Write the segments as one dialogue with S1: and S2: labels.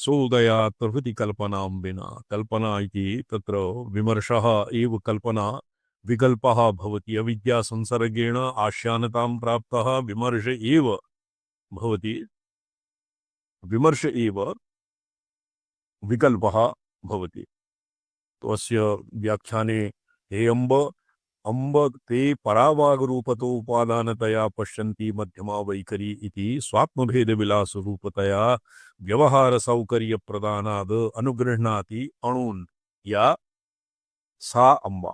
S1: सोदयात् प्रभृति कल्पनां विना। कल्पना इति तत्र विमर्शः एव कल्पना विकल्पः भवति। अविद्या संसर्गेण आश्यानतां प्राप्तः विमर्श एव भवति। विमर्श एव विकल्पः भवति। तो अस्य व्याख्याने हे अम्ब ते परावागरूपतो उपादानतया पश्यन्ति मध्यमा वैखरी इति स्वात्मभेदविलासरूपतया व्यवहारसौकर्यप्रदानाद् अनुगृह्णाति अणून् या सा अम्ब।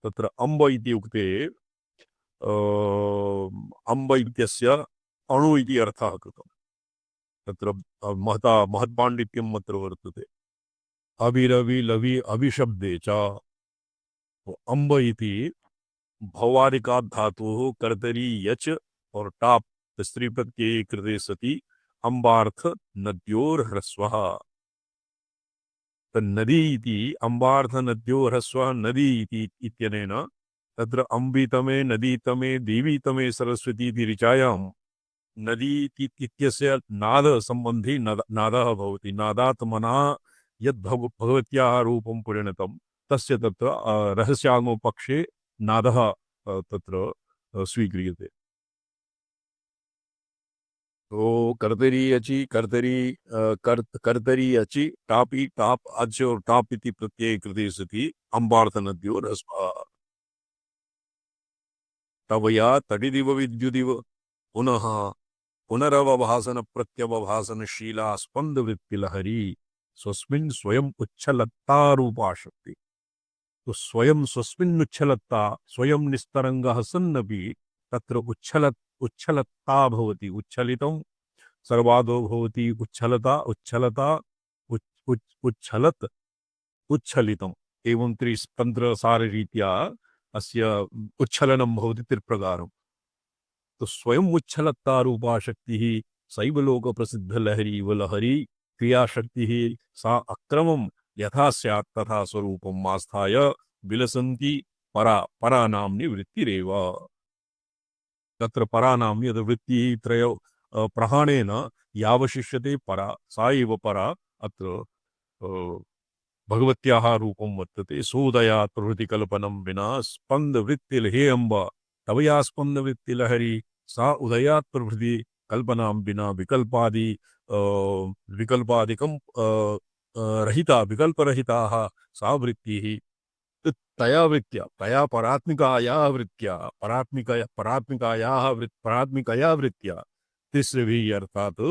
S1: तत्र अम्ब इति उक्ते अम्ब इत्यस्य अणु इति अर्थः कृतः। तत्र महत्पाण्डित्यम् अत्र वर्तते। अभिरवि लवि अभिशब्दे च अम्ब इति भौवादिकात् धातुः कर्तरी यच और टाप स्त्री प्रत्यये कृते सति अम्बार्थ नद्योर ह्रस्वः। नदी इति अम्बार्थ नद्यो ह्रस्वः नदी इति इत्यनेन तत्र अम्बितमे नदीतमे देवीतमे सरस्वती इति ऋचायां नदी इत्यस्य नाद संबंधी नादः भवति। नादात् मनः यद् भगवत्याः रूपं परिणतं तस्य तत्र रहस्यागमो पक्षे नादः तत्र स्वीक्रियते। तो कर्तरी अचि कर्तरी कर्तरी अचि टापी टाप अच और टाप इति प्रत्यये कृते सति अम्बार्थ नद्यो रस्वा तवया तडिदिव विद्युदिव पुनः पुनरवभासन प्रत्यवभासनशीला स्पंद वृत्ति लहरी स्वस्मिन् स्वयं उच्छलत्ता रूपा शक्ति। तो स्वयं स्वस्मिन् उच्छलत्ता स्वयं निस्तरंगः सन्नपि तत्र उच्छलत्ता भवति। उच्छलितं सर्वादो भवति उच्छलता उच्छलता उच्छलत उच्छलितम् एवं त्रिस्पन्द्रसाररीत्या अस्य उच्छलनं भवति त्रिप्रकारम्। तो स्वयं उच्छलत्ता रूपा शक्तिः सैव लोक प्रसिद्ध लहरी व लहरी क्रिया शक्तिः सा अक्रमं यथा स्यात् तथा स्वरूपं आस्थाय विलसन्ति परा नाम्नि वृत्तिरेव। तत्र परा नाम्नि यद् वृत्तिः त्रयो प्रहाणेन यावशिष्यते परा सा एव परा अत्र भगवत्याः रूपं वर्तते। सोदयात् प्रभृति कल्पनं विना स्पंद वृत्तिल हे अम्ब तवया स्पंद वृत्तिलहरी सा उदयात् प्रभृति कल्पनां विना विकल्पादि विकल्पादिकं रहिता विकल्परहिताः सा वृत्तिः तया वृत्त्या तया परात्मिकया वृत्त्या तिस्रभिः अर्थात्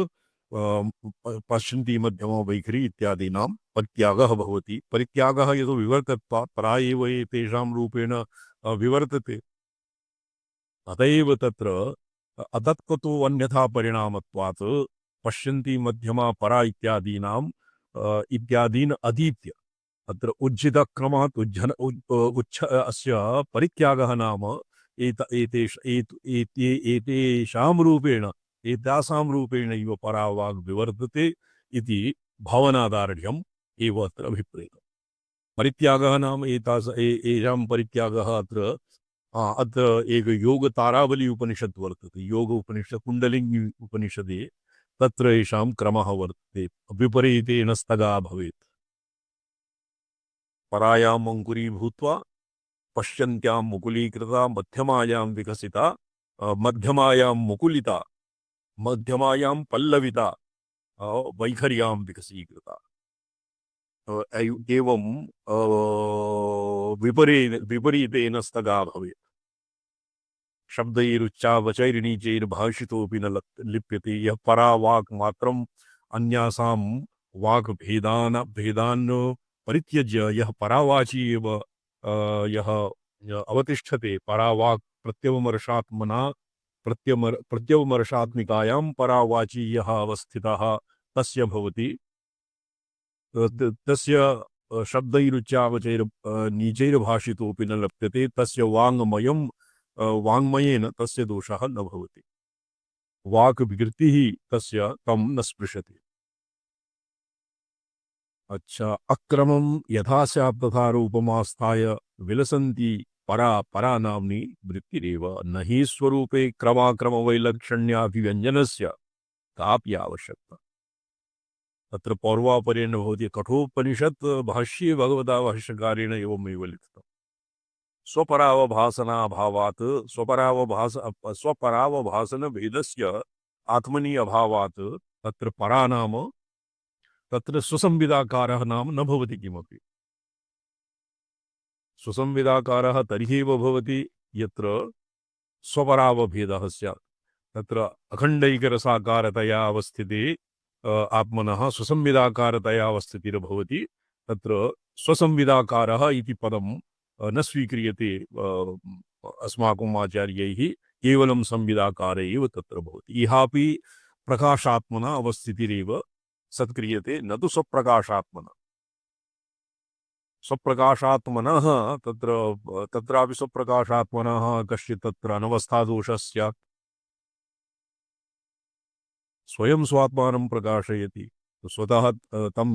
S1: पश्यन्ति मध्यमा वैखरी इत्यादीनां परित्यागः भवति। परित्यागः यतो विवर्तत्वात् परा एव एतेषां रूपेण विवर्तते। अतएव तत्र अतत्कतो अन्यथा परिणामत्वात् पश्यन्ति मध्यमा परा इत्यादीन अधीत्य अत्र उज्जितक्रमात् अस्य परित्यागः नाम एतेषां रूपेण एतासां रूपेण इव परावाग् विवर्तते इति भावनादार्ढ्यम् एव अत्र अभिप्रेतम्। परित्यागः नाम एषां परित्यागः अत्र एक योग तारावली उपनिषद वर्तते। योग उपनिषद कुंडलिनी उपनिषदे तत्र एषां क्रमः वर्तते। विपरीतेन स्थगा भवेत्। परायाम् अंकुरी भूत्वा पश्यन्त्यां मुकुलीकृता मध्यमायां विकसिता मध्यमायां मुकुलिता मध्यमायां पल्लविता वैखर्यां विकसीकृता। एवं विपरीतेन स्थगा भवेत्। शब्दैरुच्चावचैर्नीचैर्भाषितोऽपि न लिप्यते। यः परा वाक् मात्रम् अन्यासां वाक् भेदान् परित्यज्य यः परावाची एव यः अवतिष्ठते परावाक् प्रत्यवमर्शात्मना प्रत्यवमर्शात्मिकायां परावाची यः अवस्थितः तस्य भवति। तस्य शब्दैरुच्चावचैर् नीचैर्भाषितोऽपि न लप्यते। तस्य वाङ्मयेन तस्य दोषः न भवति। वाक् विकृतिः तस्य तं न स्पृशति। अच्छा, अक्रमं यथा स्यात् तथा रूपमास्थाय विलसन्ति परा नाम्नि वृत्तिरेव। न हि स्वरूपे क्रमाक्रमवैलक्षण्याभिव्यञ्जनस्य कापि आवश्यकता। तत्र पौर्वापर्येण भवति। कठोपनिषत् भाष्ये भगवता भाष्यकारेण एवमेव लिखितम्। स्वपरावभासनाभावात् स्वपरावभासन भेदस्य आत्मनि अभावात् तत्र परा नाम तत्र सुसंविदाकारः नाम न भवति किमपि। सुसंविदाकारः तर्हि एव भवति यत्र स्वपरावभेदः स्यात्। तत्र अखण्डैकरसाकारतया अवस्थिते आत्मनः सुसंविदाकारतया अवस्थितिर्भवति। तत्र स्वसंविदाकारः इति पदं न स्वीक्रियते अस्माकम् आचार्यैः। केवलं संविदाकार एव तत्र भवति। इहापि प्रकाशात्मना अवस्थितिरेव सत्क्रियते, न तु स्वप्रकाशात्मना। स्वप्रकाशात्मनः तत्रापि स्वप्रकाशात्मनः कश्चित् तत्र अनवस्थादोषः स्यात्। स्वयं स्वात्मानं प्रकाशयति, स्वतः तं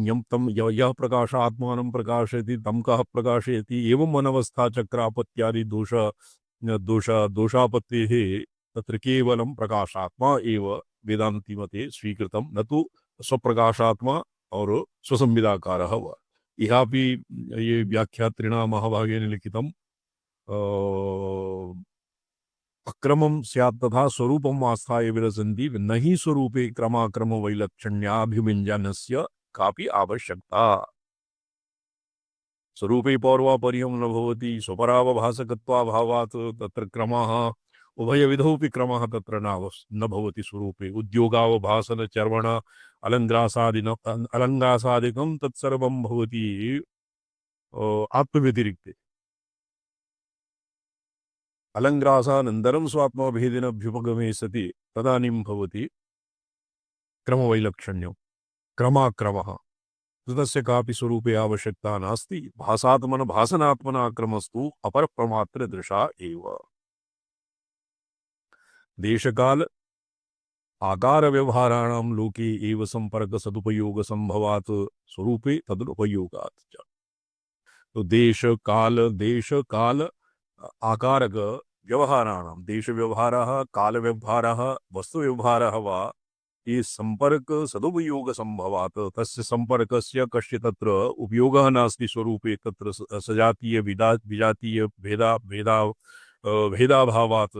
S1: यः प्रकाश आत्मानं प्रकाशयति तं कः प्रकाशयति। एवं अनवस्था चक्रापत्यादि दोषापत्तेः तत्र केवलं प्रकाशात्मा एव वेदांति मते स्वीकृतं, न तो स्वप्रकाशात्मा और स्वसंविदाकारः वा। इहापि ये व्याख्यात्रिणा महाभागेन लिखितं अक्रमं स्यात् तथा स्वरूपम् आस्थाय विरसन्ति न हि स्वरूपे क्रमाक्रम वैलक्षण्याभिव्यञ्जनस्य कापि आवश्यकता। स्वरूपे पौर्वापर्यं न भवति। स्वपरावभासकत्वाभावात् तत्र क्रमः उभयविधोऽपि क्रमः तत्र न भवति स्वरूपे। उद्योगावभासन चर्वण अलङ्गासादिकं तत्सर्वं भवति आत्मव्यतिरिक्ते। अलङ्ग्रासानन्तरं स्वात्मभेदेनाभ्युपगमे सति तदानीं भवति क्रमवैलक्षण्यं, क्रमाक्रमः। तस्य कापि स्वरूपे आवश्यकता नास्ति। भासात्मन भासनात्मना क्रमस्तु अपरप्रमात्रदृशा एव। देशकाल आकार व्यवहाराणां लोके एव संपर्क सदुपयोग संभवात् स्वरूपे तदुपयोगात् च। तो देश काल आकारक व्यवहाराणां, देश व्यवहारः, काल व्यवहारः, वस्तु व्यवहारः वा ये संपर्क सदुपयोग संभवात् तस्य संपर्कस्य कश्चित् तत्र उपयोगः नास्ति स्वरूपे। तत्र सजातीय विजातीय भेदाभावात्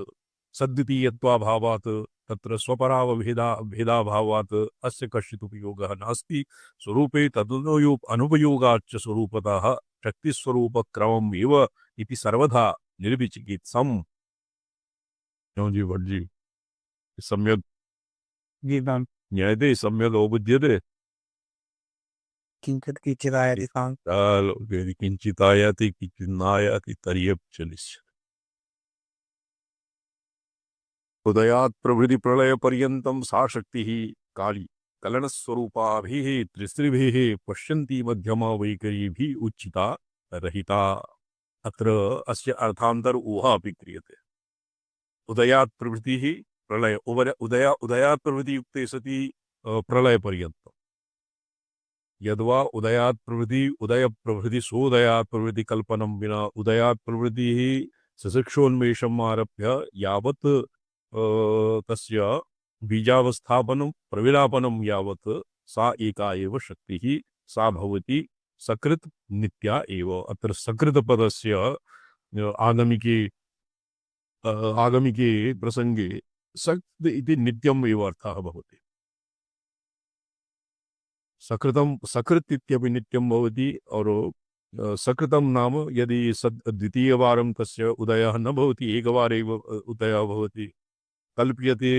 S1: सद्वितीयत्वाभावात् तत्र स्वपरावभेदाभावात् अस्य कश्चित् उपयोगः नास्ति स्वरूपे। अनुपयोगाच्च स्वरूपतः शक्तिस्वरूपक्रमम् एव इति सर्वथा निर्विचिकित्सम्। क्यों जी भट्ट जी, सम्यक ज्ञायते, सम्यक अवबुध्यते।
S2: किंचित किंचिदायति तां
S1: किंचितायाति किंचिन्नायाति तर्ह्यपचलिष्यते। उदयात् प्रभृति प्रलय पर्यन्तं सा शक्तिः काली कलनस्वरूपाभिः त्रिस्त्रिभिः पश्यन्ती मध्यमा वैखरीभिः उच्चिता रहिता। अत्र अस्य अर्थान्तर ऊहा अपि क्रियते। उदयात् प्रभृतिः प्रलय उदयात् प्रभृति युक्ते सति प्रलय पर्यन्तम्। यद्वा उदयात् प्रभृति उदय प्रभृति सोदयात् प्रभृति कल्पनं विना उदयात् प्रभृतिः सशिक्षोन्मेषम् आरभ्य यावत् तस्य बीजावस्थापनं प्रविलापनं यावत् सा एका एव शक्तिः सा भवति सकृत नित्या एव। अत्र सकृत पदस्य आगमिके प्रसंगे सकृत इति नित्यम् एव अर्थः भवति। सकृत इत्यपि नित्यं भवति और सकृतं नाम यदि द्वितीयवारं तस्य उदयः न भवति, एकवार एव उदयः भवति। कल्प्यते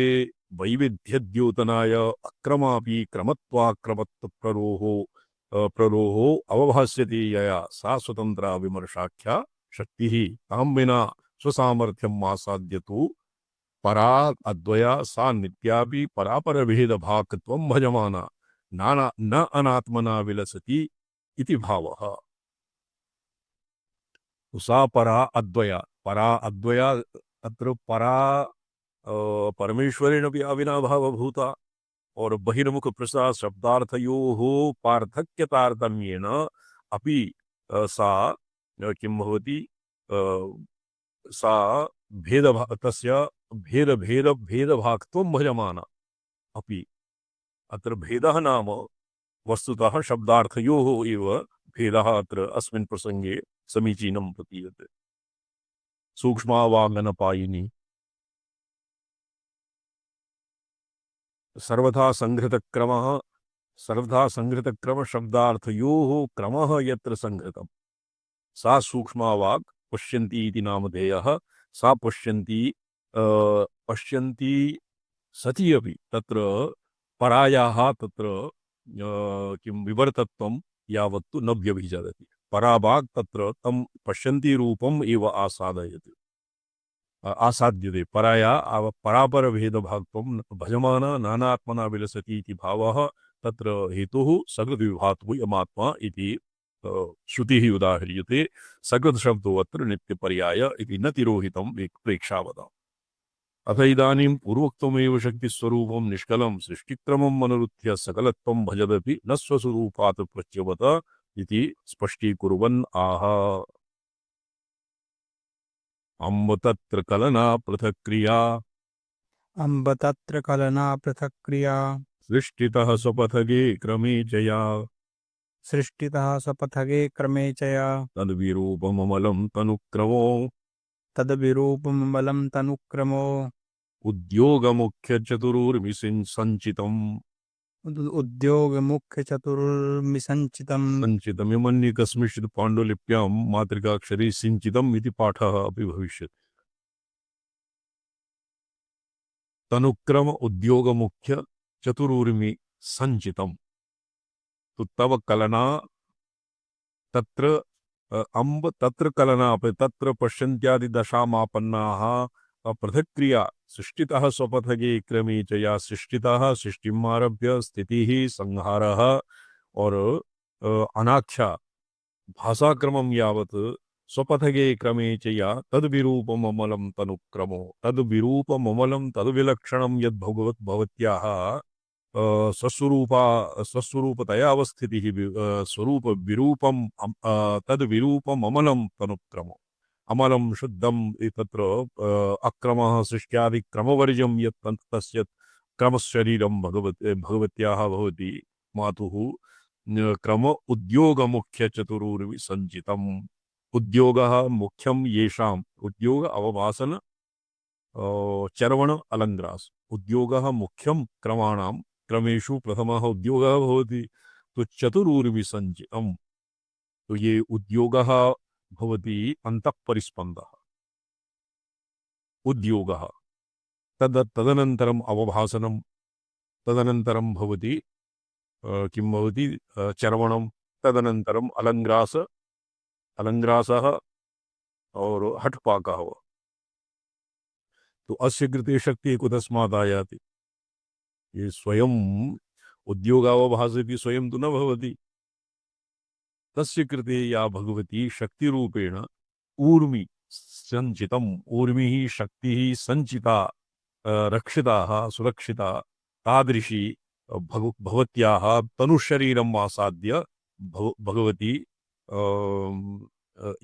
S1: वैविध्यद्योतनाय अक्रमापि प्ररोहो अवभास्यते यया सा स्वतंत्रा विमर्शाख्या शक्तिः तां विना स्वसामर्थ्यम् आसाद्यतु परा अद्वया सा नित्यापि परापरभेदभाक्त्वं भजमाना न अनात्मना विलसति इति भावः। सा परा अद्वया अत्र परा परमेश्वरेण अविनाभावभूता और बहिर्मुख प्रसाद शब्दार्थयोः पार्थक्यतारतम्येन अपि सा किं भवति सा तस्य भेदभाक्त्वं भजमाना अपि। अत्र भेदः नाम वस्तुतः शब्दार्थयोः एव भेदः अत्र अस्मिन् प्रसंगे समीचीनं प्रतीयते। सूक्ष्मावाङ्मनपायिनी सर्वथा संघृतक्रम शब्दार्थयोः क्रमः यत्र संघृतम् सा सूक्ष्मावाक् पश्यन्ति इति नामधेयः। सा पश्यन्ति पश्यन्ति सति अपि तत्र परायाः तत्र किं विवर्तत्वं यावत्तु न व्यभिचरति। परावाक् तत्र तं पश्यन्ति रूपम् एव आसादयति आसाद्यते। पराया परापरभेदभाक्त्वं भजमाना नानात्मना विलसति इति भावः तत्र हेतुः सकृद्विभातु यमात्मा इति श्रुतिः उदाह्रियते। सकृद्शब्दो अत्र नित्यपर्याय इति न तिरोहितं प्रेक्षावताम्। अथ इदानीं पूर्वोक्तमेव शक्तिस्वरूपं निष्कलं सृष्टिक्रमम् अनुरुध्य सकलत्वं भजदपि न स्वस्वरूपात् प्रच्यवत इति स्पष्टीकुर्वन् आह। अम्ब तत्र कलना पृथक् क्रिया
S2: अम्ब तत्र कलना पृथक् क्रिया
S1: सृष्टितः स्वपथगे क्रमे च या
S2: सृष्टितः सपथगे क्रमे च या
S1: तद्विरूपममलं तनुक्रमो
S2: तद्विरूपममलं तनुक्रमो
S1: उद्योगमुख्यचतुरुर्मिसिञ्सञ्चितम्
S2: उद्योगमुख्यचतुर्मिसञ्चितम्
S1: सञ्चितमिमन्ये कस्मिंश्चित् पाण्डुलिप्यां मातृकाक्षरे सिञ्चितम् इति पाठः अपि भविष्यति। तनुक्रम उद्योगमुख्य चतुरुर्मि सञ्चितम् तो तव कलना तत्र अम्ब तत्र कलना तत्र पश्यन्त्यादि दशामापन्नाः पृथक्क्रिया सृष्टितः स्वपथगे क्रमे च या सृष्टितः सृष्टिम् आरभ्य स्थितिः संहारः और अनाख्या भाषाक्रमं यावत् स्वपथगे क्रमे च या तद्विरूपममलं तनुक्रमो तद्विरूपममलं तद्विलक्षणं यद् भगवत्याः स्वस्वरूपतया अवस्थितिः स्वरूप विरूपं तद् विरूपम् अमलं तनुक्रमो अमलं शुद्धं तत्र अक्रमः सृष्ट्यादि क्रमवर्जं यत् तस्य क्रमशरीरं भगवत्याः भवति मातुः क्रम उद्योगमुख्यचतुरुर्विसञ्चितम् उद्योगः मुख्यं येषाम् उद्योग अवभासन चरवण अलङ्ग्रास उद्योगः मुख्यं क्रमाणां क्रमेषु प्रथमः उद्योगः भवति तो चतुरुर्विसञ्चितम् तो ये उद्योगः भवति अन्तःपरिस्पन्दः उद्योगः तदनन्तरम् अवभासनं तदनन्तरं भवति किं भवति चरवणं तदनन्तरम् अलङ्ग्रासः और हठपाकः तो अस्य कृते शक्तिः कुतस्मात् आयाति ये स्वयं उद्योगावभासति स्वयं तु न भवति तस्य कृते या भगवती शक्तिरूपेण ऊर्मि संचितम् ऊर्मिः शक्तिः संचिता रक्षिताः सुरक्षिता तादृशी भगवत्याः तनुशरीरम् आसाद्य भगवती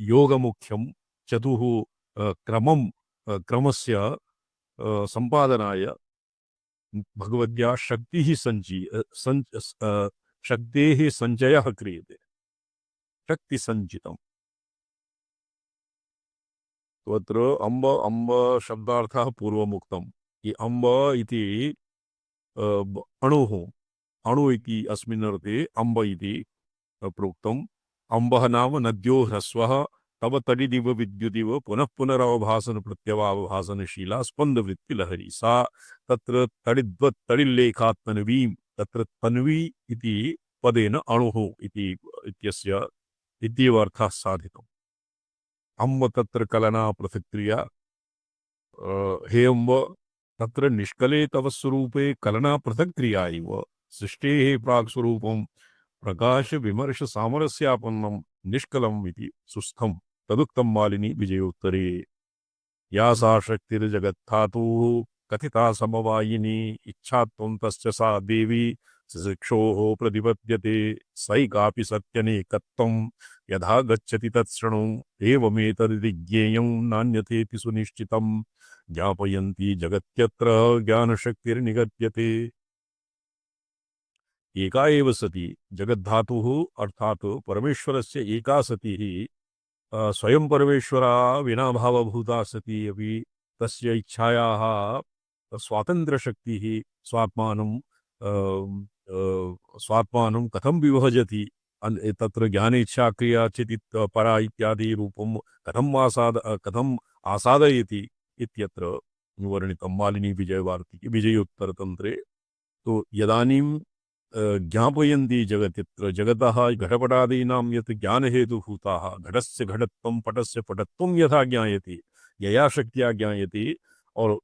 S1: योगमुख्यं चतुः क्रमस्य संपादनाय भगवत्या शक्तिः शक्तेः सञ्चयः क्रियते शक्तिसञ्चितम्। तत्र अम्ब शब्दार्थः पूर्वमुक्तम् कि अम्ब इति अणुः अणु इति अस्मिन् अर्थे अम्ब इति प्रोक्तम्। अम्बः नाम नद्यो ह्रस्वः तव तडिदिव विद्युदिव पुनः पुनरवभासन प्रत्यवावभासनशीला स्पन्दवृत्तिलहरी सा तत्र तडिद्वत् तडिल्लेखात् तन्वीं तत्र तन्वी इति पदेन अणुः इति इत्यस्य इत्येव अर्थः साधितम्। अम्ब तत्र कलना पृथक्क्रिया हे अम्ब तत्र निष्कले तव स्वरूपे कलना पृथक्क्रिया इव सृष्टेः प्राक् स्वरूपं प्रकाश विमर्श सामरस्यापन्नं निष्कलम् इति सुस्थं तदुक्तं मालिनी विजयोत्तरे या सा शक्तिर्जगत्धातुः कथिता समवायिनी इच्छात्वं तस्य सा देवी शिक्षोः प्रतिपद्यते सैकापि सत्यनेकत्वं यथा गच्छति तत्शृणु एवमेतदिति ज्ञेयं नान्यथेति सुनिश्चितं ज्ञापयन्ती जगत्यत्र ज्ञानशक्तिर्निगद्यते। एका एव सती जगद्धातुः अर्थात् परमेश्वरस्य एका सती स्वयं परमेश्वरा विना भावभूता सती अपि तस्य इच्छायाः स्वातन्त्र्यशक्तिः स्वात्मानं स्वात्मानं कथं विभजति तत्र ज्ञानेच्छा क्रिया चितित् परा इत्यादि रूपं कथम् आसादयति इत्यत्र वर्णितं मालिनी विजयवार्तिके विजयोत्तरतन्त्रे। तो यदानीं ज्ञापयन्ति जगत्यत्र जगतः घटपटादीनां यत् ज्ञानहेतुभूताः घटस्य घटत्वं पटस्य पटत्वं यथा ज्ञायते यया शक्त्या ज्ञायते और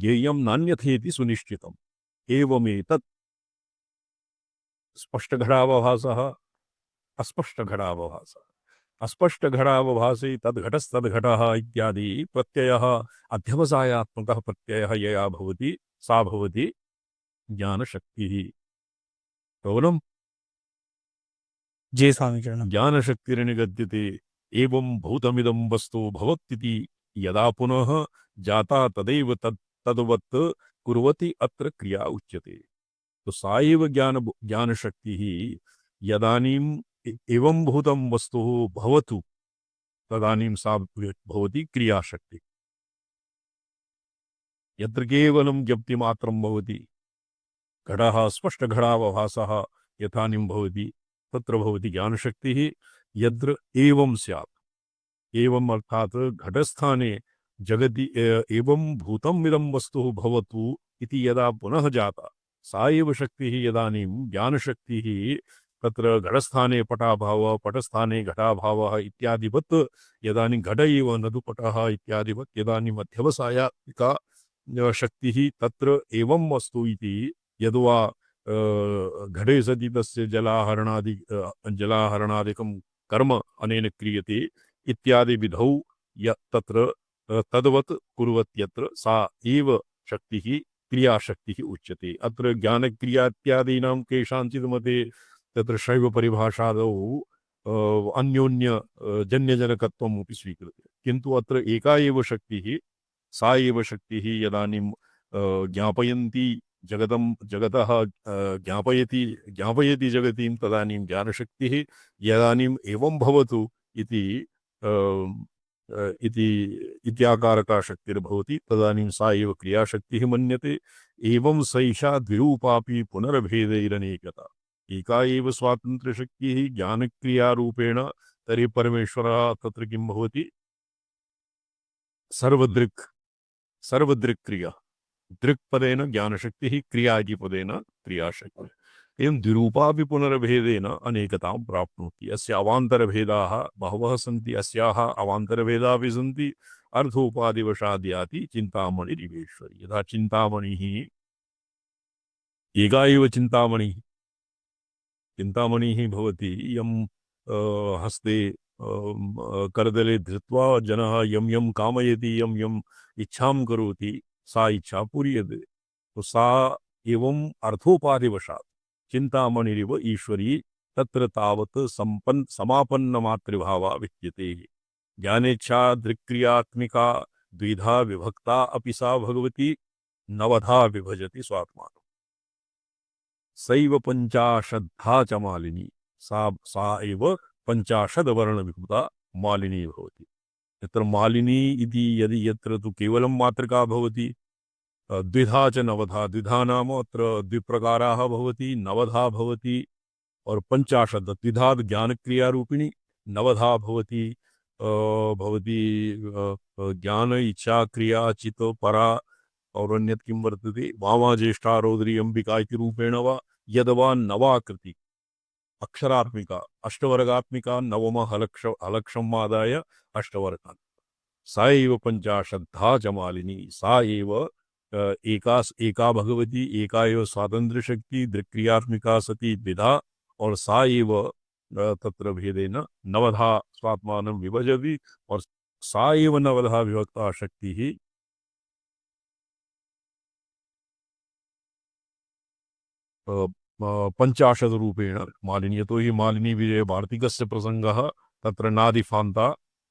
S1: ज्ञेयं नान्यथेति सुनिश्चितम् एवमेतत् स्पष्टघटावभासः अस्पष्टघटावभासः अस्पष्टघटावभासे तद्घटस्तद्घटः इत्यादि प्रत्ययः अध्यवसायात्मकः प्रत्ययः यया भवति सा भवति ज्ञानशक्तिः। केवलं
S2: जी स्वामी चरणम।
S1: ज्ञानशक्तिर्निगद्यते एवं भूतमिदं वस्तु भवत्तिति यदा पुनः जाता तदैव तद्वत् कुर्वति अत्र क्रिया उच्यते। तो सा एव ज्ञानशक्तिः यदानीम् एवं भूतं वस्तु भवतु तदानीं सा भवति क्रियाशक्ति। यत्र केवलं ज्ञप्तिमात्रं भवति घटः स्पष्टघटावभासः यथानीं भवति तत्र भवति ज्ञानशक्तिः। यत्र एवं स्यात् एवम् अर्थात् घटस्थाने जगति एवं भूतम् इदं वस्तु भवतु इति यदा पुनः जाता सा एव शक्तिः यदानीं ज्ञानशक्तिः तत्र घटस्थाने पटाभावः पटस्थाने घटाभावः इत्यादिवत् यदानीं घट एव न तु पटः इत्यादिवत् यदानीम् अध्यवसायात्मिका शक्तिः तत्र एवं वस्तु इति यद्वा घटे सति तस्य जलाहरणादिकं कर्म अनेन क्रियते इत्यादि विधौ तत्र तद्वत् कुर्वत्यत्र सा एव शक्तिः क्रियाशक्तिः उच्यते। अत्र ज्ञानक्रिया इत्यादीनां केषाञ्चित् मते तत्र शैव परिभाषादौ अन्योन्य जन्यजनकत्वम् अपि स्वीक्रियते, किन्तु अत्र एका एव शक्तिः सा एव शक्तिः यदानीं ज्ञापयन्ती जगतः ज्ञापयति जगतीं तदानीं ज्ञानशक्तिः यदानीम् एवं भवतु इत्याकारका शक्तिर्भवति तदानीं सा एव क्रियाशक्तिः मन्यते। एवं सैषा द्विरूपापि पुनर्भेदैरनेकता एका एव स्वातन्त्र्यशक्तिः ज्ञानक्रियारूपेण तर्हि परमेश्वरः तत्र किं भवति सर्वदृक् क्रिया दृक्पदेन ज्ञानशक्तिः क्रियादिपदेन क्रियाशक्तिः एवं द्विरूपापि पुनर्भेदेन अनेकतां प्राप्नोति। अस्य अवान्तरभेदाः बहवः सन्ति अस्याः अवान्तरभेदापि सन्ति। अर्थोपादिवशाद् याति चिन्तामणिरिवेश्वरी यथा चिन्तामणिः एका एव चिन्तामणिः भवति यं हस्ते करदले धृत्वा जनः यं यं कामयति यं यम् इच्छां करोति सा इच्छा पूर्यते। तो सा एवं अर्थोपाधिवशात् चिन्तामणिरिव ईश्वरी तत्र तावत् समापन्नमातृभावा विद्यते। ज्ञानेच्छा दृक्क्रियात्मिका द्विधा विभक्ता अपि सा भगवती नवधा विभजति स्वात्मानं सैव पंचाशद्धा च मालिनी सा एव पंचाशद्वर्णविभूता मालिनी भवति। यत्र मालिनी इति यदि यत्र तु केवलं मातृका भवति द्विधा च नवधा द्विधा नाम अत्र द्विप्रकाराः भवति नवधा भवति और पंचाशद् द्विधा ज्ञानक्रियारूपिणी नवधा भवति ज्ञान इच्छा क्रिया चित परा और अन्यत् किं वर्तते वामा ज्येष्ठा रौद्री अंबिका इति रूपेण वा यद्वा नवाकृति अक्षरात्मिका अष्टवर्गात्मिका नवम हलक्षम् आदाय अष्टवर्गात् सा एव पंचाशद्धा च मालिनी सा एव एका भगवती एका एव स्वातंत्र्यशक्ति दृक्क्रियात्मिका सती द्विधा और सा एव तत्र भेदेन नवधा स्वात्मानं विभजति और सा एव नवधा विभक्ता शक्तिः पंचाशद रूपेण मालिनी यतो हि मालिनी विजय वार्तिकस्य प्रसंगः तत्र नादिफान्ता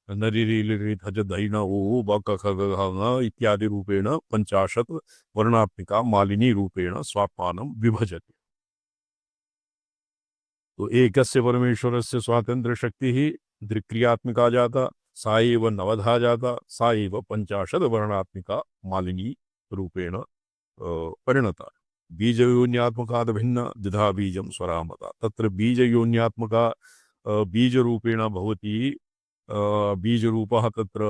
S1: नरिरिलिरिधज दैन ओ बक खग इत्यादि रूपेण पंचाशत् वर्णात्मिका मालिनी रूपेण स्वात्मानं विभजति। तो एकस्य परमेश्वरस्य स्वातन्त्र्यशक्तिः द्विक्रियात्मिका जाता, सा एव नवधा जाता, सा एव पञ्चाशद्वर्णात्मिका मालिनी रूपेण परिणता। बीजयोन्यात्मकात् भिन्न द्विधा बीजं स्वरामता। तत्र बीजयोन्यात्मका बीजरूपेण भवति, बीजरूपः तत्र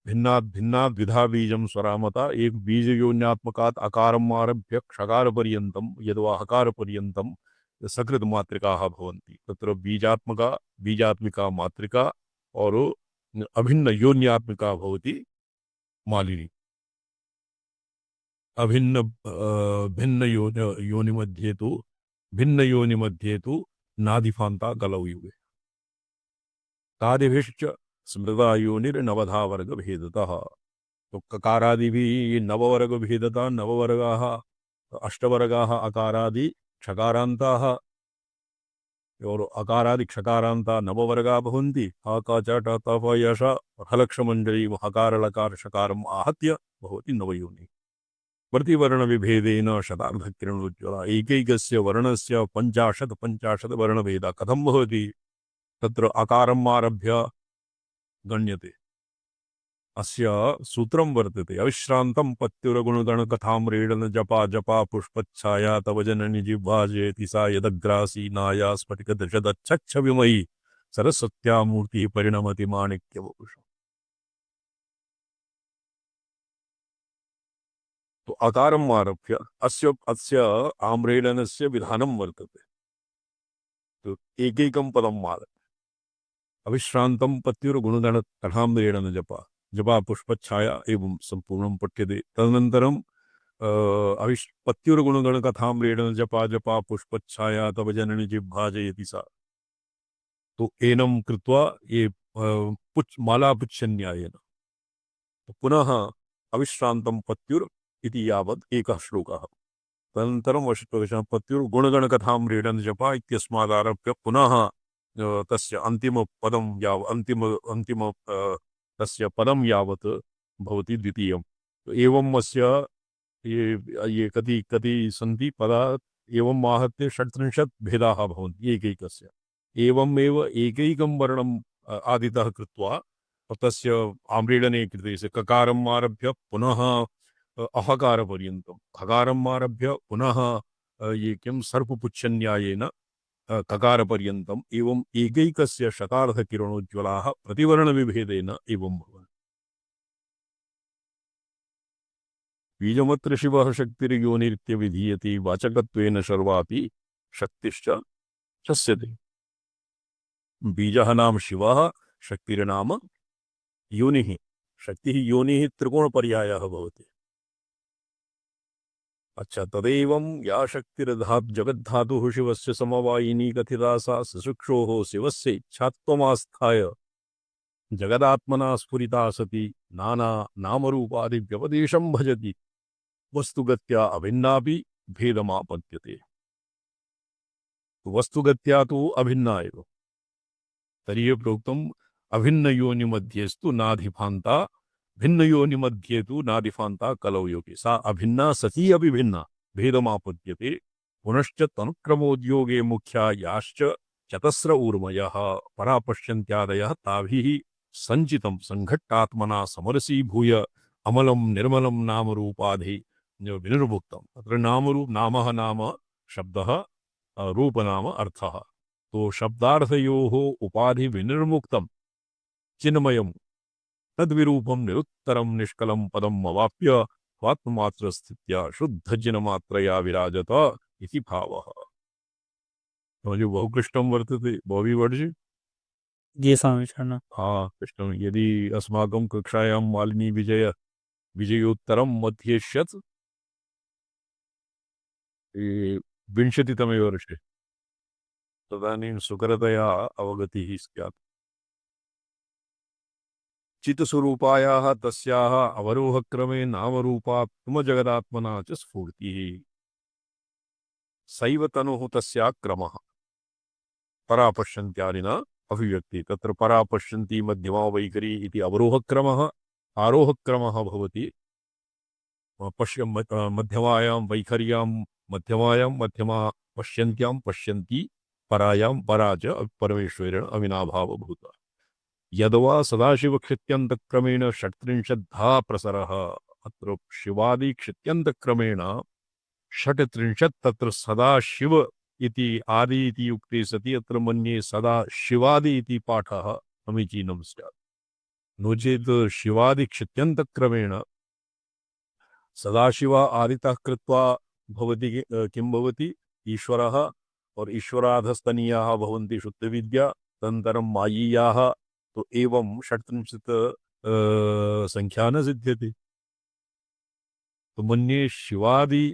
S1: भिन्नात् भिन्नात् द्विधा बीजं स्वरामता। एक बीजयोन्यात्मकात् अकारम् आरभ्य क्षकारपर्यन्तं यद्वा हकारपर्यन्तं सकृत मात्रिकाः भवन्ति। तत्र बीजात्मका बीजात्मिका मात्रिका और अभिन्न योन्यात्मिका भवति मालिनी। अभिन्न भिन्न योनि मध्ये तु नादिफान्ता गलौ युगे तादिभिश्च स्मृता योनिर्नवधा वर्ग भेदतः। तो ककारादिभिः नववर्ग भेदता, नववर्गाः अष्टवर्गाः अकारादि क्षकारान्ताः और अकारादि क्षकारान्ता नववर्गा भवन्ति। ह क च ट त प य श हलक्षमण्डली हकार लकार शकारम् आहत्य भवति नवयोनि। प्रतिवर्ण विभेदेन शतार्धकिरणोज्ज्वला। एकैकस्य वर्णस्य 50 वर्णभेदः कथं भवति? तत्र अकारम् आरभ्य गण्यते। अस्य सूत्रं वर्तते अविश्रान्तं पत्युरगुणगणकथाम्रेडन जपा जपा पुष्पच्छाया तव जननि जिह्वा जयति सा यदग्रासी नाया स्फटिकदशदच्छविमयी सरस्वत्या मूर्तिः परिणमति माणिक्यवपुषम्। तो अकारम् आरभ्य अस्य आम्रेडनस्य विधानं वर्तते। तो एकैकं पदम् आरभ्य अविश्रान्तं पत्युरगुणगणकथाम्रेडन जपा जपा पुष्पच्छाया एवं संपूर्णं पठ्यते। तदनन्तरं पत्युरगुणगणकथाम्रेडन जपा जपा पुष्पच्छाया तव जननि जिह्वा जयति सा। तो एनं कृत्वा ये मालापुच्छन्यायेन पुनः अविश्रान्तं पत्युर् इति यावत् एकः श्लोकः। तदनन्तरं पत्युर्गुणगणकथाम्रेडन जपा इत्यस्मादारभ्य पुनः तस्य अन्तिमपदं अन्तिम तस्य पदं यावत् भवति द्वितीयम्। तो एवं अस्य ये कति सन्ति पदा एवं आहत्य 37 भेदाः भवन्ति एकैकस्य। एवमेव एकैकं वर्णम् आदितः कृत्वा तस्य आम्रेडने कृते से ककारम् आरभ्य पुनः अहकारपर्यन्तं, खकारम् आरभ्य पुनः ये किं सर्पपुच्छन्यायेन ककारपर्यन्तम् एवम् एकैकस्य शतार्धकिरणोज्ज्वलाः प्रतिवर्णविभेदेन एवं भवन्ति। बीजमत्र शिवः शक्तिर्योनिरित्यभिधीयते वाचकत्वेन सर्वापि शक्तिश्च शस्यते। बीजः नाम शिवः, शक्तिर्नाम योनिः। शक्तिः योनिः त्रिकोणपर्यायः भवति। अच्छा, तदेवं या शक्तिर्जगद्धातुः शिवस्य समवायिनी कथिता सा ससुक्षोः शिवस्य इच्छात्वमास्थाय जगदात्मना स्फुरिता सती नाना नामरूपादिव्यपदेशं भजति वस्तुगत्या अभिन्नापि भेदमापद्यते। वस्तुगत्या तु अभिन्ना एव। तर्हि प्रोक्तम् अभिन्नयोनिमध्येस्तु नाधिफान्ता भिन्नयोनिमध्ये तु नादिफान्ता कलौ योगे। सा अभिन्ना सती अपि भिन्ना भेदमापद्यते। पुनश्च तनुक्रमोद्योगे मुख्या याश्च चतस्र ऊर्मयः परापश्यन्त्यादयः ताभिः संचितं संघट्टात्मना समरसीभूय अमलं निर्मलं नामरूपाधि विनिर्मुक्तम्। अत्र नामरूप नामः नाम शब्दः, रूपनाम अर्थः। तो शब्दार्थयोः उपाधि विनिर्मुक्तं चिन्मयं तद्विरूपं निरुत्तरं निष्कलं पदम् अवाप्य स्वात्ममात्रस्थित्या शुद्धजिनमात्रया विराजत इति भावः। जो बहुकृष्टं वर्तते बहुविवर्ज्य।
S2: जी स्वामी शरण।
S1: हाँ कृष्णं। यदि अस्माकं कक्षायां मालिनी विजयोत्तरं मध्येष्यत् 20तमे वर्षे तदानीं सुकरतया अवगतिः स्यात्। चित्स्वरूपायाः तस्याः अवरोहक्रमे नामरूपात्मजगदात्मना च स्फूर्तिः सैव तनुः तस्या क्रमः परापश्यन्त्यादिना अभिव्यक्ति। तत्र परापश्यन्ति मध्यमा वैखरी इति अवरोहक्रमः, आरोहक्रमः भवति मध्यमायां वैखर्यां मध्यमा पश्यन्त्यां पश्यन्ति परायां पराच परमेश्वरेण अविनाभावभूता यद्वा सदाशिवक्षित्यन्तक्रमेण षट्त्रिंशद्धा प्रसरः अत्र शिवादिक्षित्यन्तक्रमेण षट्त्रिंशत् तत्र सदाशिव इति आदि इति उक्ते सति अत्र मन्ये सदाशिवादि इति पाठः समीचीनं स्यात् नो चेत् शिवादिक्षित्यन्तक्रमेण सदाशिव आदितः कृत्वा भवति किं भवति ईश्वरः और ईश्वराधस्तनीयाः भवन्ति शुद्धविद्या तदनन्तरं मायीयाः तो एवं षट्त्रिंशत् संख्या न सिद्ध्यति तो मन्ये शिवादि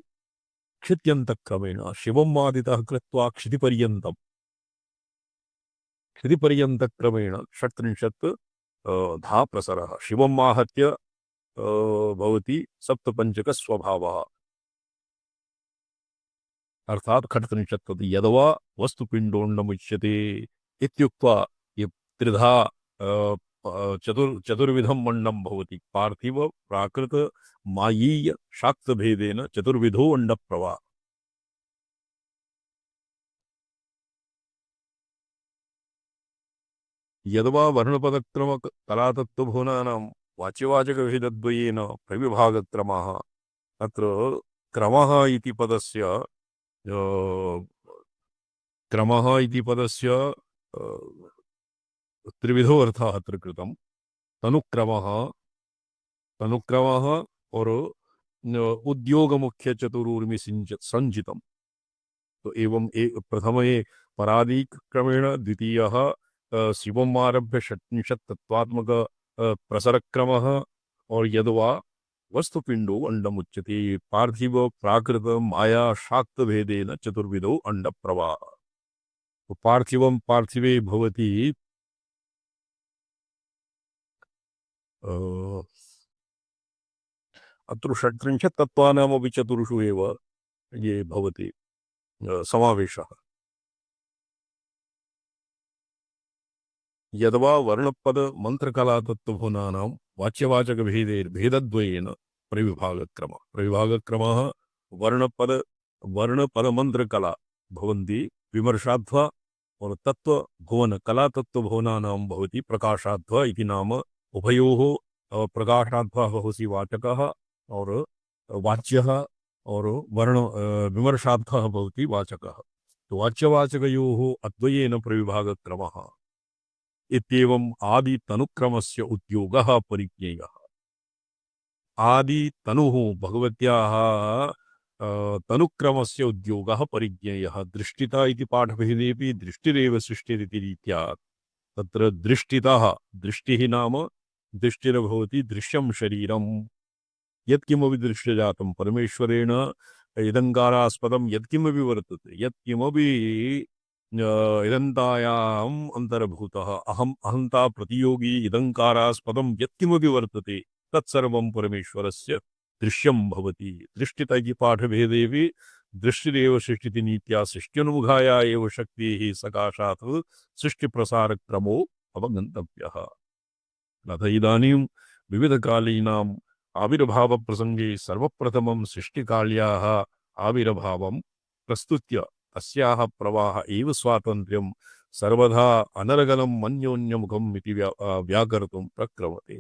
S1: क्षित्यन्तक्रमेण शिवम् आदितः कृत्वा क्षितिपर्यन्तक्रमेण षट्त्रिंशत् धा प्रसरः शिवम् आहत्य भवति सप्तपञ्चकस्वभावः अर्थात षट्त्रिंशत् यद्वा वस्तुपिण्डोण्डमुच्यते इत्युक्त्वा ये त्रिधा चतुर्विधं मण्डं भवति पार्थिव प्राकृत मायीय शाक्तभेदेन चतुर्विधो अण्डप्रवाह यद्वा वर्णपदक्रम कलातत्त्वभुवनानां वाच्यवाचकभेदद्वयेन प्रविभागक्रमः अत्र क्रमः इति पदस्य क्रमः इति पदस्य त्रिविधो अर्थः अत्र कृतं तनुक्रमः और उद्योगमुख्यचतुरूर्मि संचितम् तो एवं प्रथमे परादिक्रमेण द्वितीयः शिवम् आरभ्य षट्त्रिंशत् तत्त्वात्मक प्रसरक्रमः और यद्वा वस्तुपिंडो अंडमुच्यते पार्थिव प्राकृत माया शाक्त भेदेन चतुर्विधो अंड प्रवाह तो पार्थिवं पार्थिवे भवति अत्र षट्त्रिंशत् तत्त्वानामपि चतुर्षु एव ये भवति समावेशः यद्वा वर्णपद मंत्रकला तत्त्वभुवनानां वाच्यवाचक भेदद्वयेन प्रविभागक्रमः वर्णपद मंत्रकला भवन्ति विमर्शाध्वा और तत्त्वभुवन कला तत्त्वभुवनानां भवति प्रकाशाध्वा इति नाम उभयोः प्रकाशाध्वा भवति वाचकः और वाच्यः और वर्ण विमर्शाध्वः भवति वाचकः तो वाच्यवाचकयोः अद्वयेन प्रविभागक्रमः इत्येवम् आदि तनुक्रमस्य उद्योगः परिज्ञेयः आदि तनुः भगवत्याः तनुक्रमस्य उद्योगः परिज्ञेयः दृष्टिता इति पाठभेदेपि दृष्टिरेव सृष्टिरिति रीत्या तत्र दृष्टितः दृष्टिः नाम दृष्टिर्भवति दृश्यं शरीरं यत्किमपि दृश्यजातं परमेश्वरेण इदङ्कारास्पदं यत्किमपि वर्तते यत्किमपि इदन्तायाम् अन्तर्भूतः अहंता प्रतियोगी इदङ्कारास्पदं यत्किमपि वर्तते तत्सर्वं परमेश्वरस्य दृश्यं भवति दृष्टित इति पाठभेदेपि दृष्टिरेव सृष्टिति नीत्या सृष्ट्यनुमुखाया एव शक्तिः सकाशात् सृष्टिप्रसारक्रमो अवगन्तव्यः अथ इदानीं विविधकालीनाम् आविर्भावप्रसङ्गे सर्वप्रथमं सृष्टिकाल्याः आविर्भावं प्रस्तुत्य तस्याः प्रवाह एव स्वातन्त्र्यं सर्वदा अनर्गलम् अन्योन्यमुखम् इति व्याकर्तुं प्रक्रमते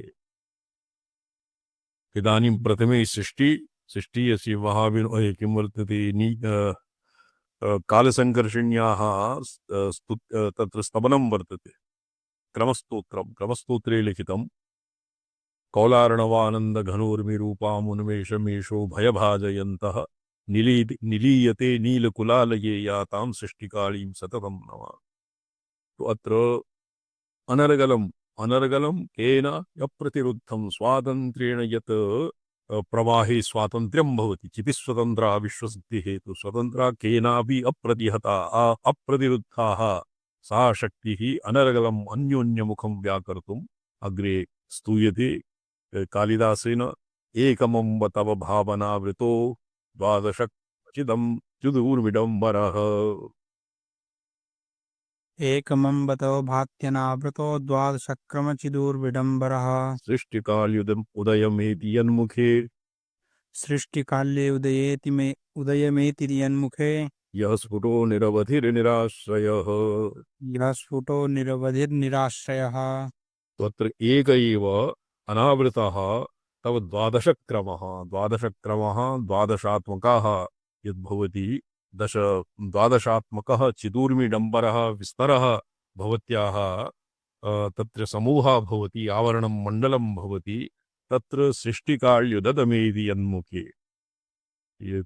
S1: इदानीं प्रथमे सृष्टि अस्य महाविनोहे किं वर्तते कालसङ्कर्षण्याः तत्र स्तवनं वर्तते क्रमस्तोत्रे लिखितं कौलार्णवानन्दघनोर्मिरूपामुन्मेषमेषो भयभाजयन्तः निलीयते नीलकुलालये यातां सृष्टिकालीं सततं नमः तो अत्र अनर्गलं केन अप्रतिरुद्धं स्वातन्त्र्येण यत् प्रवाहे स्वातन्त्र्यं भवति चितिस्वतन्त्रा विश्वसिद्धिहेतु स्वतन्त्रा केनापि अप्रतिहता अप्रतिरुद्धाः सा शक्तिः अनर्गलम् अन्योन्यमुखं व्याकर्तुम् अग्रे स्तूयते कालिदासेन एकमम्ब तव भावनावृतो द्वादशचिदं चुदूर्विडम्बरः
S2: एकमं बतो भात्यनावृतो द्वादशक्रमचिदूर्विडम्बरः
S1: सृष्टिकाल्युदम् उदयमेति यन्मुखे
S2: सृष्टिकाल्ये उदयमेति यन्मुखे
S1: यः स्फुटो निरवधिर्निराश्रयः
S2: यः स्फुटो निरवधिर्निराश्रयः
S1: तत्र एक एव अनावृतः तव द्वादशक्रमः द्वादशात्मकाः यद्भवति दश द्वादशात्मकः चिदूर्मिडम्बरः विस्तरः भवत्याः तत्र समूहः भवति आवरणं मण्डलं भवति तत्र सृष्टिकार्युददमेति यन्मुखे ये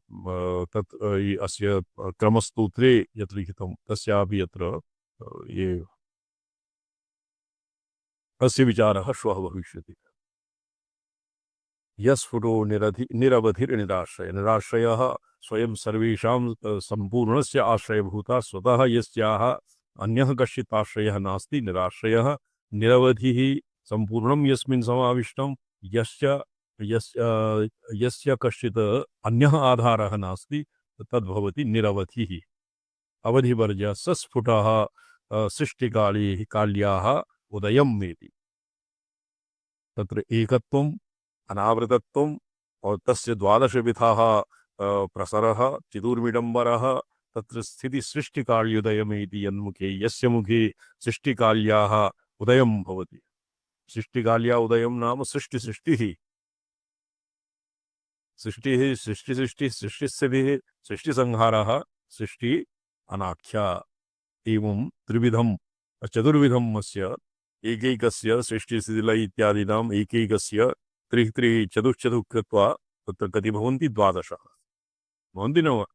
S1: तत् अस्य क्रमस्तोत्रे यत् लिखितं तस्यापि यत्र ये अस्य विचारः श्वः भविष्यति यस्फुटो निरवधिर्निराश्रय निराश्रयः स्वयं सर्वेषां सम्पूर्णस्य आश्रयभूता स्वतः यस्याः अन्यः कश्चित् आश्रयः नास्ति निराश्रयः निरवधिः सम्पूर्णं यस्मिन् समाविष्टं यस्य यस्य कश्चित् अन्यः आधारः नास्ति तद्भवति निरवधिः अवधिवर्ज्य सस्फुटः सृष्टिकाले काल्याः उदयम् इति तत्र एकत्वम् अनावृतत्वम् और तस्य द्वादश विधाः प्रसरः चिदूर्मिडम्बरः तत्र स्थिति सृष्टिकार्योदयमेति यन्मुखे यस्य मुखे सृष्टिकाल्याः उदयं भवति सृष्टिकाल्या उदयं नाम सृष्टिः सृष्टिस्थितिः सृष्टिसंहारः सृष्टि अनाख्या एवं त्रिविधं चतुर्विधम् अस्य एकैकस्य सृष्टिस्थितिलय इत्यादीनाम् एकैकस्य त्रिः चतुः कृत्वा तत्र कति भवन्ति द्वादश भवन्ति न वा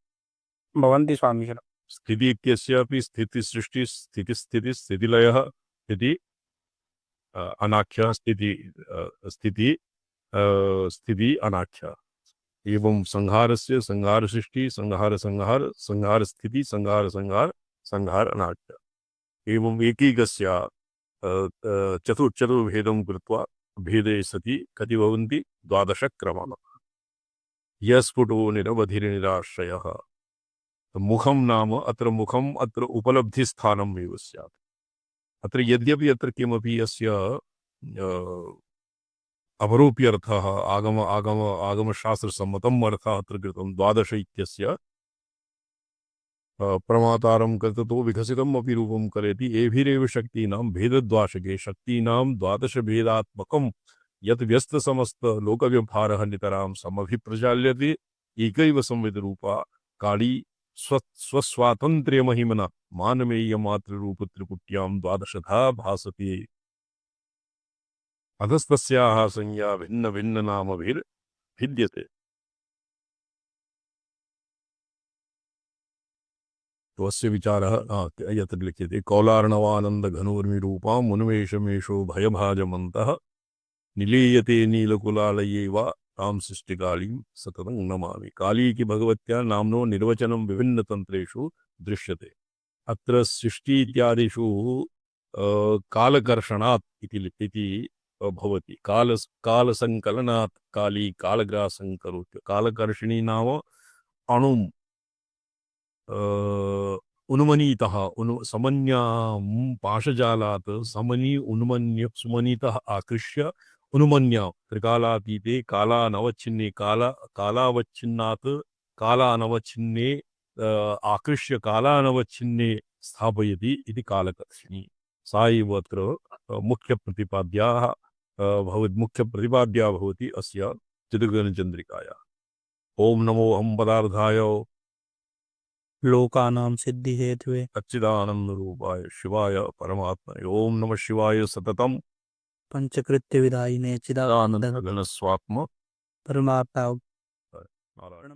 S2: भवन्ति स्वामी।
S1: स्थिति इत्यस्यापि स्थितिलयः इति अनाख्या स्थिति अनाख्या एवं संहारस्य संहारसृष्टि संहारस्थिति संहार अनाख्या एवं एकैकस्य चतुर्भेदं कृत्वा भेदे सति कति भवन्ति द्वादशक्रमः यस्फुटो निरवधिर्निराश्रयः मुखं नाम अत्र मुखम् अत्र उपलब्धिस्थानम् एव स्यात् अत्र यद्यपि अत्र किमपि अस्य अपरोप्यर्थः आगमशास्त्रसम्मतम् अर्थः अत्र कृतं द्वादश इत्यस्य प्रमातारं कर्ततो विकसितम् अपि रूपं करेति एभिरेव शक्तीनां भेदद्वाशके शक्तीनां द्वादशभेदात्मकं यत् व्यस्तसमस्तलोकव्यवहारः नितरां समभिप्रचाल्यते एकैव संविदरूपा काली स्वस्वातन्त्र्यमहिमना मानमेयमातृरूपत्रिपुट्यां द्वादशधा भासते अधस्तस्याः संज्ञा भिन्नभिन्ननामभिर्भिद्यते तो अस्य विचारः यत्र लिख्यते कौलार्णवानन्दघनोर्मिरूपां मुन्मेषमेषो भयभाजमन्तः निलीयते नीलकुलालये वा तां सृष्टिकालीं सततं नमामि काली की भगवत्या नाम्नो निर्वचनं विभिन्नतन्त्रेषु दृश्यते अत्र सृष्टि इत्यादिषु कालकर्षणात् इति भवति कालसङ्कलनात् काली कालग्रासं करोति कालकर्षिणी नाम अणुं उन्मनीतः समन्यां पाशजालात् समनी उन्मन्य सुमनीतः आकृष्य उन्मन्या त्रिकालातीते कालानवच्छिन्ने कालावच्छिन्नात् कालानवच्छिन्ने आकृष्य कालानवच्छिन्ने स्थापयति इति कालकर्षिणी सा एव अत्र मुख्यप्रतिपाद्या भवति अस्य चिदगणचन्द्रिकायाः ओम नमो अहं पदार्थाय
S2: लोकानां सिद्धि हेतुवे
S1: सच्चिदानंद रूपाय शिवाय परमात्मने ओम नमः शिवाय सततम
S2: पंचकृत्य विधायिने चिदानंद
S1: घन स्वात्म
S2: परमात्मा
S1: नारायण